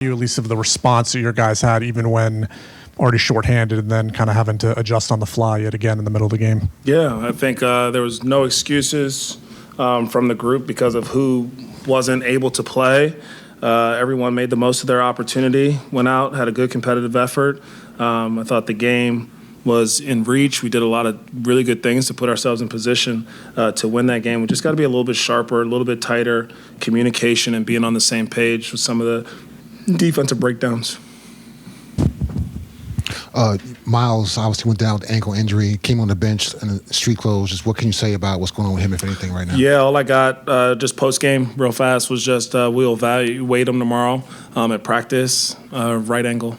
you, at least of the response that your guys had, even when already shorthanded, and then kind of having to adjust on the fly yet again in the middle of the game? Yeah, I think there was no excuses from the group because of who wasn't able to play. Everyone made the most of their opportunity, went out, had a good competitive effort. I thought the game was in reach. We did a lot of really good things to put ourselves in position to win that game. We just got to be a little bit sharper, a little bit tighter communication, and being on the same page with some of the defensive breakdowns. Miles obviously went down with ankle injury, came on the bench in the street clothes. Just what can you say about what's going on with him, if anything, right now? Yeah, all I got just post-game real fast was just we'll evaluate him tomorrow at practice, right ankle.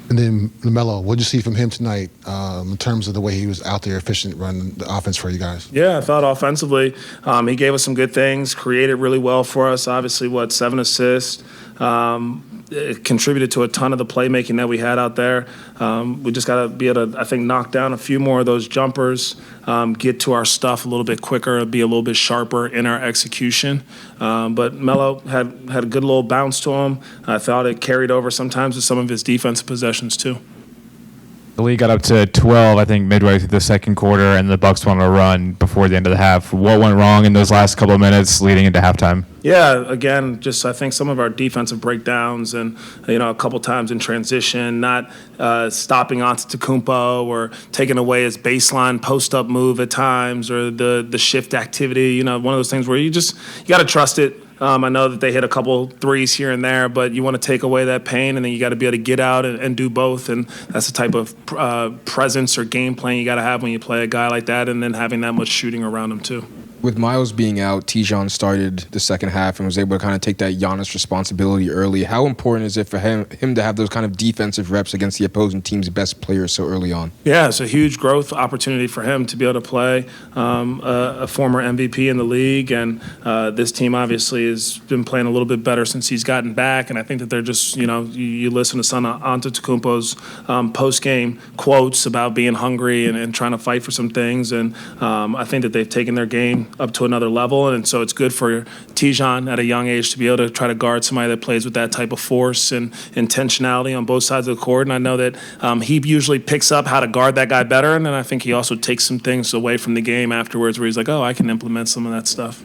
And then LaMelo, what did you see from him tonight in terms of the way he was out there efficient running the offense for you guys? Yeah, I thought offensively he gave us some good things, created really well for us. Obviously, 7 assists. It contributed to a ton of the playmaking that we had out there. We just got to be able to, I think, knock down a few more of those jumpers, get to our stuff a little bit quicker, be a little bit sharper in our execution. But Melo had a good little bounce to him. I thought it carried over sometimes with some of his defensive possessions too. The lead got up to 12, I think, midway through the second quarter, and the Bucks went on a run before the end of the half. What went wrong in those last couple of minutes leading into halftime? Yeah, again, just I think some of our defensive breakdowns and, a couple times in transition, not stopping Antetokounmpo or taking away his baseline post-up move at times or the shift activity, one of those things where you got to trust it. I know that they hit a couple threes here and there, but you want to take away that pain, and then you got to be able to get out and do both. And that's the type of presence or game plan you got to have when you play a guy like that, and then having that much shooting around him too. With Miles being out, Tijon started the second half and was able to kind of take that Giannis responsibility early. How important is it for him to have those kind of defensive reps against the opposing team's best players so early on? Yeah, it's a huge growth opportunity for him to be able to play a former MVP in the league. And this team obviously has been playing a little bit better since he's gotten back. And I think that they're just, you listen to some of Antetokounmpo's post-game quotes about being hungry and trying to fight for some things. And I think that they've taken their game up to another level, and so it's good for Tijon at a young age to be able to try to guard somebody that plays with that type of force and intentionality on both sides of the court. And I know that he usually picks up how to guard that guy better, and then I think he also takes some things away from the game afterwards where he's like, oh, I can implement some of that stuff.